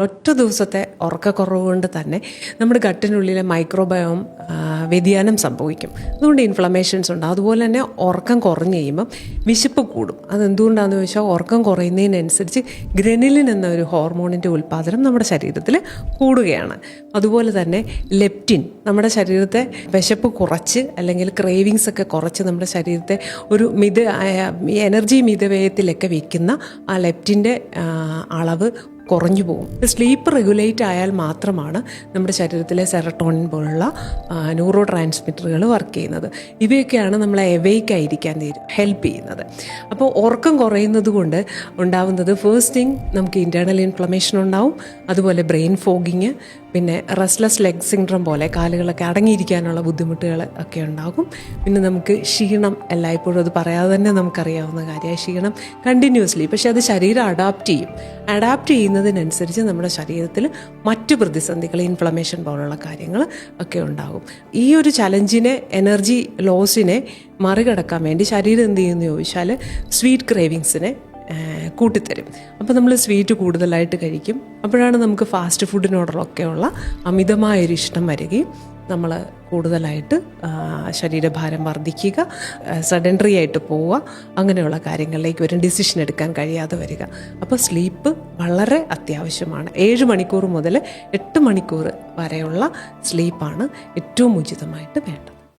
ഒറ്റ ദിവസത്തെ ഉറക്കക്കുറവ് കൊണ്ട് തന്നെ നമ്മുടെ ഗട്ടിനുള്ളിലെ മൈക്രോബയോം വ്യതിയാനം സംഭവിക്കും. അതുകൊണ്ട് ഇൻഫ്ലമേഷൻസ് ഉണ്ടാകും. അതുപോലെ തന്നെ ഉറക്കം കുറഞ്ഞ് കഴിയുമ്പം വിശപ്പ് കൂടും. അതെന്തുകൊണ്ടാണെന്ന് ചോദിച്ചാൽ ഉറക്കം കുറയുന്നതിനനുസരിച്ച് ഗ്രനിലിൻ എന്ന ഒരു ഹോർമോണിൻ്റെ ഉൽപ്പാദനം നമ്മുടെ ശരീരത്തിൽ കൂടുകയാണ്. അതുപോലെ തന്നെ ലെപ്റ്റിൻ നമ്മുടെ ശരീരത്തെ വിശപ്പ് കുറച്ച് അല്ലെങ്കിൽ ക്രേവിങ്സ് ഒക്കെ കുറച്ച് നമ്മുടെ ശരീരത്തെ ഒരു എനർജി മിതവ്യയത്തിലൊക്കെ വയ്ക്കുന്ന ആ ലെപ്റ്റിൻ്റെ അളവ് കുറഞ്ഞു പോകും. സ്ലീപ്പ് റെഗുലേറ്റ് ആയാൽ മാത്രമാണ് നമ്മുടെ ശരീരത്തിലെ സെറട്ടോണിൻ പോലുള്ള ന്യൂറോ ട്രാൻസ്മിറ്ററുകൾ വർക്ക് ചെയ്യുന്നത്. ഇവയൊക്കെയാണ് നമ്മളെ എവേക്ക് ആയിരിക്കാൻ ഹെൽപ്പ് ചെയ്യുന്നത്. അപ്പോൾ ഉറക്കം കുറയുന്നത് കൊണ്ട് ഉണ്ടാവുന്നത് ഫസ്റ്റ് തിങ് നമുക്ക് ഇൻറ്റേർണൽ ഇൻഫ്ലമേഷൻ ഉണ്ടാവും. അതുപോലെ ബ്രെയിൻ ഫോഗിങ്, പിന്നെ റെസ്റ്റ്ലെസ് ലെഗ് സിൻഡ്രം പോലെ കാലുകളൊക്കെ അടങ്ങിയിരിക്കാനുള്ള ബുദ്ധിമുട്ടുകൾ ഒക്കെ ഉണ്ടാകും. പിന്നെ നമുക്ക് ക്ഷീണം, എല്ലായ്പ്പോഴും അത് പറയാതെ തന്നെ നമുക്കറിയാവുന്ന കാര്യമാണ് ക്ഷീണം കണ്ടിന്യൂസ്ലി. പക്ഷെ അത് ശരീരം അഡാപ്റ്റ് ചെയ്യുന്നതിനനുസരിച്ച് നമ്മുടെ ശരീരത്തിൽ മറ്റു പ്രതിസന്ധികൾ, ഇൻഫ്ലമേഷൻ പോലുള്ള കാര്യങ്ങൾ ഒക്കെ ഉണ്ടാകും. ഈ ഒരു ചലഞ്ചിനെ, എനർജി ലോസിനെ മറികടക്കാൻ വേണ്ടി ശരീരം എന്ത് ചെയ്യുമെന്ന് ചോദിച്ചാൽ സ്വീറ്റ് ക്രേവിങ്സിനെ കൂട്ടിത്തരും. അപ്പോൾ നമ്മൾ സ്വീറ്റ് കൂടുതലായിട്ട് കഴിക്കും. അപ്പോഴാണ് നമുക്ക് ഫാസ്റ്റ് ഫുഡിനോടൊക്കെയുള്ള അമിതമായൊരു ഇഷ്ടം വരികയും നമ്മൾ കൂടുതലായിട്ട് ശരീരഭാരം വർദ്ധിക്കുക, സഡൻഡറി ആയിട്ട് പോവുക, അങ്ങനെയുള്ള കാര്യങ്ങളിലേക്ക് ഒരു ഡിസിഷൻ എടുക്കാൻ കഴിയാതെ വരിക. അപ്പോൾ സ്ലീപ്പ് വളരെ അത്യാവശ്യമാണ്. 7 മണിക്കൂർ മുതൽ 8 മണിക്കൂർ വരെയുള്ള സ്ലീപ്പാണ് ഏറ്റവും ഉചിതമായിട്ട് വേണ്ടത്.